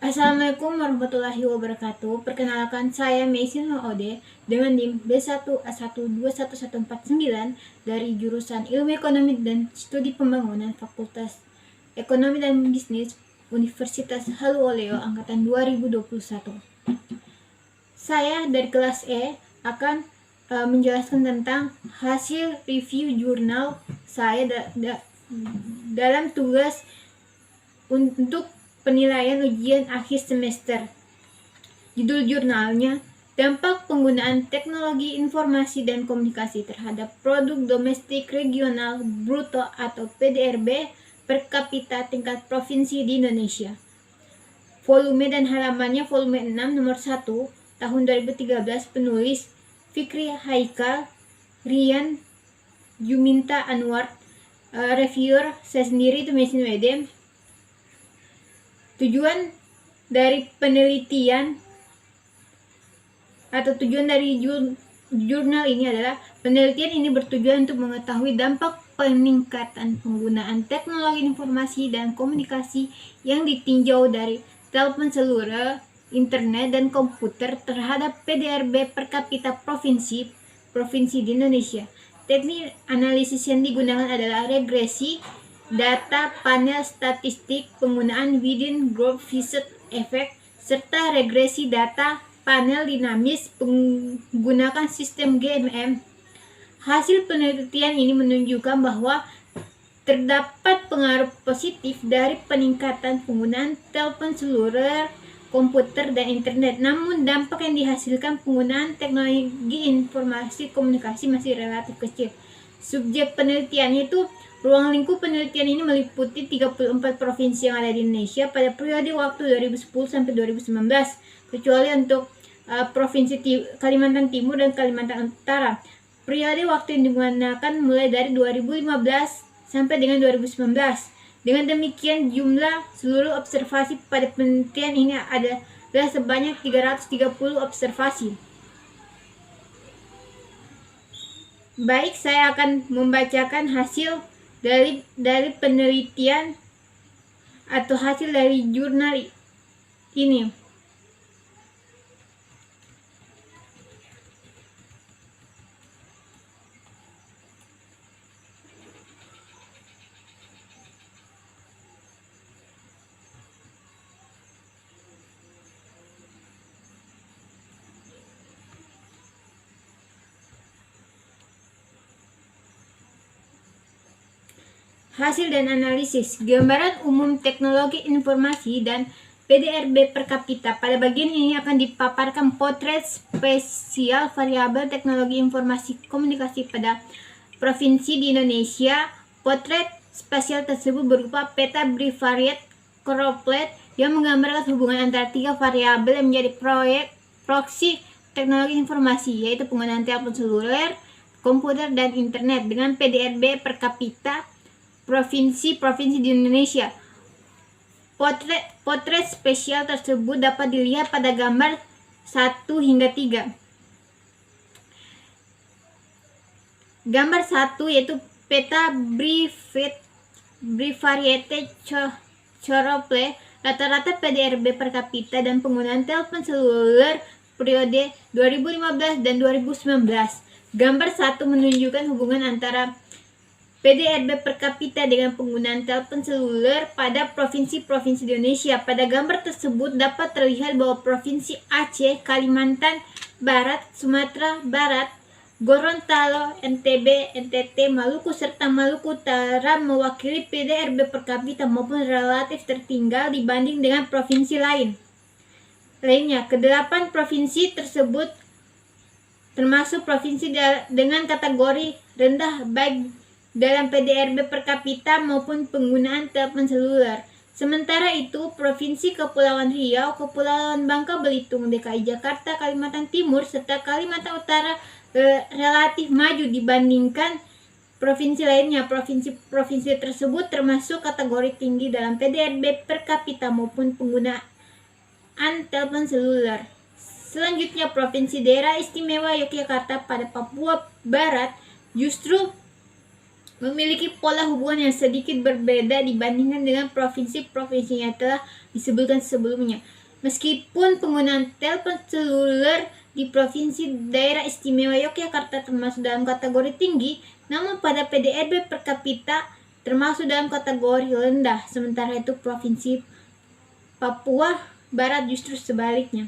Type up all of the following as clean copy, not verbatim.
Assalamualaikum warahmatullahi wabarakatuh. Perkenalkan, saya Meisin Ode dengan NIM B1A12114 dari jurusan Ilmu Ekonomi dan Studi Pembangunan Fakultas Ekonomi dan Bisnis Universitas Haluoleo angkatan 2021. Saya dari kelas E akan menjelaskan tentang hasil review jurnal saya dalam tugas untuk penilaian ujian akhir semester. Judul jurnalnya, Dampak Penggunaan Teknologi Informasi dan Komunikasi terhadap Produk Domestik Regional Bruto atau PDRB per kapita tingkat provinsi di Indonesia. Volume dan halamannya volume 6 nomor 1 tahun 2013, penulis Fikri Haikal, Rian Juminta Anwar, reviewer saya sendiri itu Mesin Wedem. Tujuan dari penelitian atau tujuan dari jurnal ini adalah penelitian ini bertujuan untuk mengetahui dampak peningkatan penggunaan teknologi informasi dan komunikasi yang ditinjau dari telepon seluler, internet, dan komputer terhadap PDRB per kapita provinsi di Indonesia. Teknik analisis yang digunakan adalah regresi, data panel statistik, penggunaan within group visit effect, serta regresi data panel dinamis menggunakan sistem GMM. Hasil penelitian ini menunjukkan bahwa terdapat pengaruh positif dari peningkatan penggunaan telepon seluler, komputer, dan internet. Namun dampak yang dihasilkan penggunaan teknologi informasi komunikasi masih relatif kecil. Subjek penelitiannya itu ruang lingkup penelitian ini meliputi 34 provinsi yang ada di Indonesia pada periode waktu 2010 sampai 2019, kecuali untuk provinsi Kalimantan Timur dan Kalimantan Utara. Periode waktu yang digunakan mulai dari 2015 sampai dengan 2019. Dengan demikian, jumlah seluruh observasi pada penelitian ini adalah sebanyak 330 observasi. Baik, saya akan membacakan hasil dari penelitian atau hasil dari jurnal ini. Hasil dan analisis gambaran umum teknologi informasi dan PDRB per kapita. Pada bagian ini akan dipaparkan potret spesial variabel teknologi informasi komunikasi pada provinsi di Indonesia. Potret spesial tersebut berupa peta bivariate choropleth yang menggambarkan hubungan antara tiga variabel yang menjadi proksi teknologi informasi, yaitu penggunaan telepon seluler, komputer, dan internet dengan PDRB per kapita provinsi di Indonesia. Potret spesial tersebut dapat dilihat pada gambar 1 hingga 3. Gambar 1 yaitu peta bivariate choropleth, rata-rata PDRB per kapita dan penggunaan telepon seluler periode 2015 dan 2019. Gambar 1 menunjukkan hubungan antara PDRB per kapita dengan penggunaan telepon seluler pada provinsi-provinsi di Indonesia. Pada gambar tersebut dapat terlihat bahwa provinsi Aceh, Kalimantan Barat, Sumatera Barat, Gorontalo, NTB, NTT, Maluku, serta Maluku Utara mewakili PDRB per kapita maupun relatif tertinggal dibanding dengan provinsi lainnya. Kedelapan provinsi tersebut termasuk provinsi dengan kategori rendah baik dalam PDRB per kapita maupun penggunaan telepon seluler. Sementara itu, Provinsi Kepulauan Riau, Kepulauan Bangka Belitung, DKI Jakarta, Kalimantan Timur, serta Kalimantan Utara relatif maju dibandingkan provinsi lainnya. Provinsi tersebut termasuk kategori tinggi dalam PDRB per kapita maupun penggunaan telepon seluler. Selanjutnya, Provinsi Daerah Istimewa Yogyakarta pada Papua Barat justru memiliki pola hubungan yang sedikit berbeda dibandingkan dengan provinsi-provinsi yang telah disebutkan sebelumnya. Meskipun penggunaan telepon seluler di Provinsi Daerah Istimewa Yogyakarta termasuk dalam kategori tinggi, namun pada PDRB per kapita termasuk dalam kategori rendah, sementara itu Provinsi Papua Barat justru sebaliknya.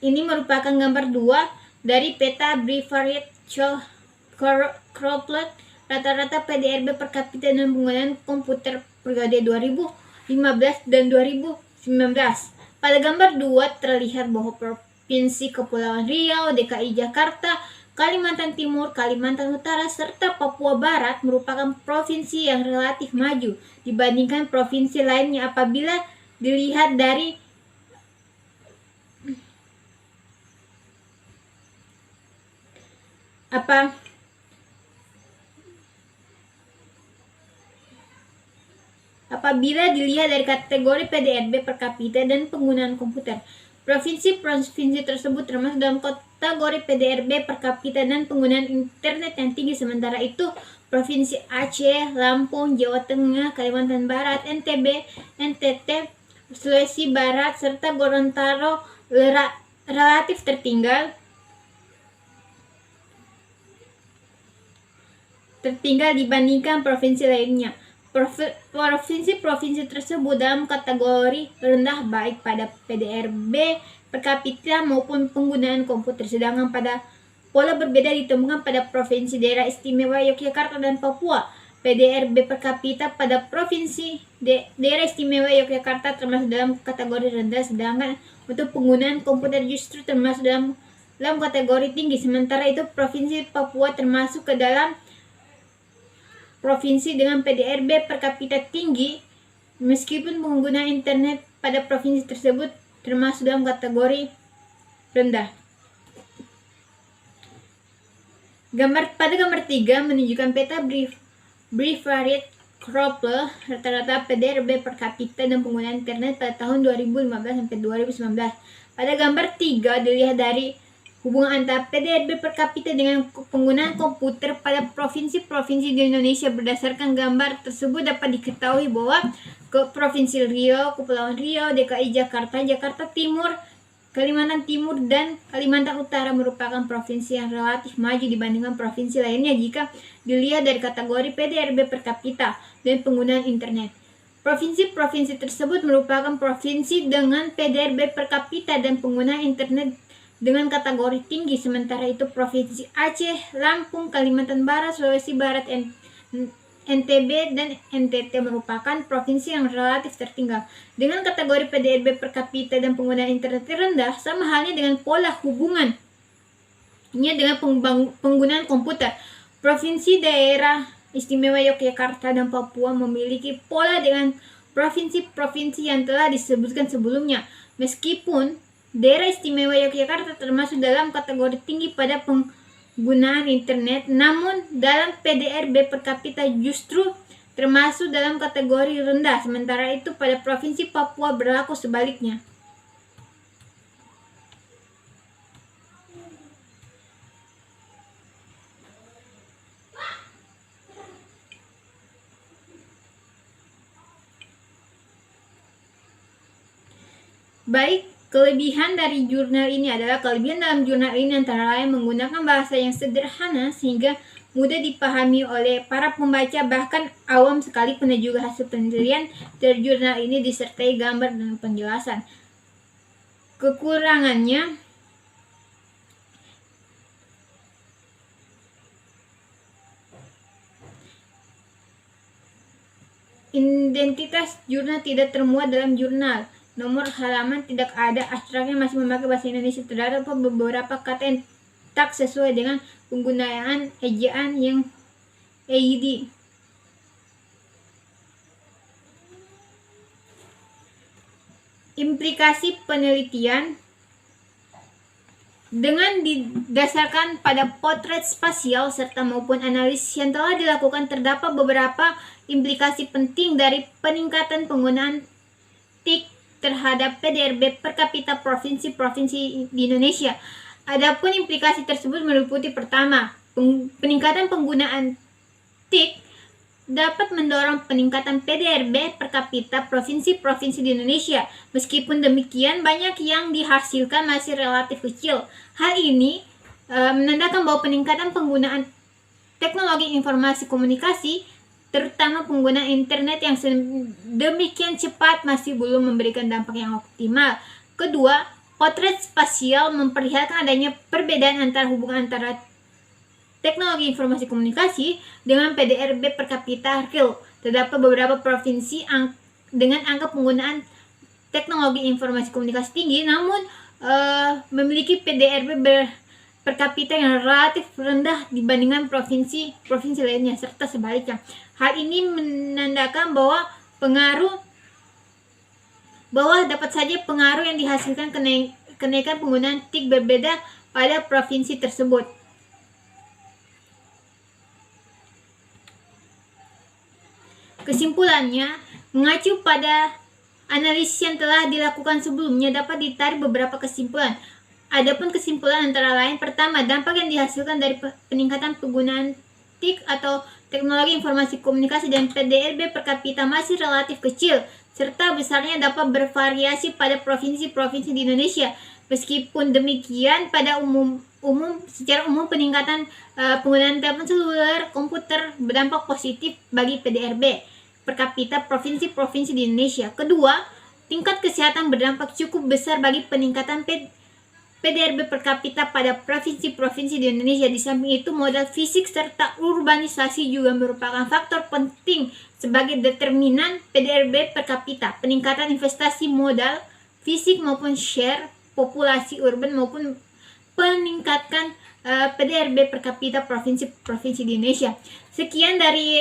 Ini merupakan gambar 2 dari peta Breivariat Kroplet rata-rata PDRB per kapita dan penggunaan komputer periode 2015 dan 2019. Pada gambar 2 terlihat bahwa Provinsi Kepulauan Riau, DKI Jakarta, Kalimantan Timur, Kalimantan Utara, serta Papua Barat merupakan provinsi yang relatif maju dibandingkan provinsi lainnya apabila dilihat dari kategori PDRB per kapita dan penggunaan komputer. Provinsi-provinsi tersebut termasuk dalam kategori PDRB per kapita dan penggunaan internet yang tinggi, sementara itu Provinsi Aceh, Lampung, Jawa Tengah, Kalimantan Barat, NTB, NTT, Sulawesi Barat, serta Gorontalo relatif tertinggal dibandingkan provinsi lainnya. Provinsi-provinsi tersebut dalam kategori rendah baik pada PDRB per kapita maupun penggunaan komputer, sedangkan pada pola berbeda ditemukan pada Provinsi Daerah Istimewa Yogyakarta dan Papua. PDRB per kapita pada Provinsi Daerah Istimewa Yogyakarta termasuk dalam kategori rendah, sedangkan untuk penggunaan komputer justru termasuk dalam kategori tinggi. Sementara itu Provinsi Papua termasuk ke dalam provinsi dengan PDRB per kapita tinggi, meskipun penggunaan internet pada provinsi tersebut termasuk dalam kategori rendah. Pada gambar 3 menunjukkan peta Breivariat Kroplet rata-rata PDRB per kapita dan penggunaan internet pada tahun 2015 sampai 2019. Pada gambar 3 dilihat dari hubungan antara PDRB per kapita dengan penggunaan komputer pada provinsi-provinsi di Indonesia. Berdasarkan gambar tersebut dapat diketahui bahwa Provinsi Riau, Kepulauan Riau, DKI Jakarta, Jakarta Timur, Kalimantan Timur, dan Kalimantan Utara merupakan provinsi yang relatif maju dibandingkan provinsi lainnya jika dilihat dari kategori PDRB per kapita dan penggunaan internet. Provinsi-provinsi tersebut merupakan provinsi dengan PDRB per kapita dan penggunaan internet dengan kategori tinggi, sementara itu Provinsi Aceh, Lampung, Kalimantan Barat, Sulawesi Barat, NTB, dan NTT merupakan provinsi yang relatif tertinggal dengan kategori PDRB per kapita dan penggunaan internet rendah, sama halnya dengan pola hubungannya dengan penggunaan komputer. Provinsi Daerah Istimewa Yogyakarta dan Papua memiliki pola dengan provinsi-provinsi yang telah disebutkan sebelumnya, meskipun Daerah Istimewa Yogyakarta termasuk dalam kategori tinggi pada penggunaan internet, namun dalam PDRB per kapita justru termasuk dalam kategori rendah, sementara itu pada Provinsi Papua berlaku sebaliknya. Baik, kelebihan dari jurnal ini adalah kelebihan dalam jurnal ini antara lain menggunakan bahasa yang sederhana sehingga mudah dipahami oleh para pembaca, bahkan awam sekalipun, dan juga hasil penelitian dari jurnal ini disertai gambar dan penjelasan. Kekurangannya, identitas jurnal tidak termuat dalam jurnal. Nomor halaman tidak ada, abstraknya masih memakai bahasa Indonesia, terdapat beberapa kata yang tak sesuai dengan penggunaan ejaan yang EID. Implikasi penelitian dengan didasarkan pada potret spasial serta maupun analisis yang telah dilakukan, terdapat beberapa implikasi penting dari peningkatan penggunaan TIK terhadap PDRB per kapita provinsi-provinsi di Indonesia. Adapun implikasi tersebut meliputi: pertama, peningkatan penggunaan TIK dapat mendorong peningkatan PDRB per kapita provinsi-provinsi di Indonesia. Meskipun demikian, banyak yang dihasilkan masih relatif kecil. Hal ini menandakan bahwa peningkatan penggunaan teknologi informasi komunikasi, terutama penggunaan internet yang sedemikian cepat, masih belum memberikan dampak yang optimal. Kedua, potret spasial memperlihatkan adanya perbedaan antara hubungan antara teknologi informasi komunikasi dengan PDRB per kapita real. Terdapat beberapa provinsi dengan angka penggunaan teknologi informasi komunikasi tinggi, namun memiliki PDRB per kapita yang relatif rendah dibandingkan provinsi lainnya, serta sebaliknya. Hal ini menandakan bahwa dapat saja pengaruh yang dihasilkan kenaikan penggunaan TIK berbeda pada provinsi tersebut. Kesimpulannya, mengacu pada analisis yang telah dilakukan sebelumnya, dapat ditarik beberapa kesimpulan. Adapun kesimpulan antara lain, pertama, dampak yang dihasilkan dari peningkatan penggunaan TIK atau teknologi informasi komunikasi dan PDRB per kapita masih relatif kecil, serta besarnya dapat bervariasi pada provinsi-provinsi di Indonesia. Meskipun demikian, secara umum peningkatan penggunaan telepon seluler, komputer berdampak positif bagi PDRB per kapita provinsi-provinsi di Indonesia. Kedua, tingkat kesehatan berdampak cukup besar bagi peningkatan PDRB per kapita pada provinsi-provinsi di Indonesia. Di samping itu, modal fisik serta urbanisasi juga merupakan faktor penting sebagai determinan PDRB per kapita. Peningkatan investasi modal fisik maupun share populasi urban maupun peningkatkan PDRB per kapita provinsi-provinsi di Indonesia. Sekian dari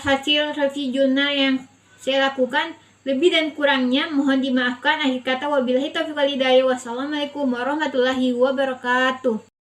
hasil review jurnal yang saya lakukan. Lebih dan kurangnya mohon dimaafkan. Akhir kata, wabillahi taufiq wal hidayah. Wassalamualaikum warahmatullahi wabarakatuh.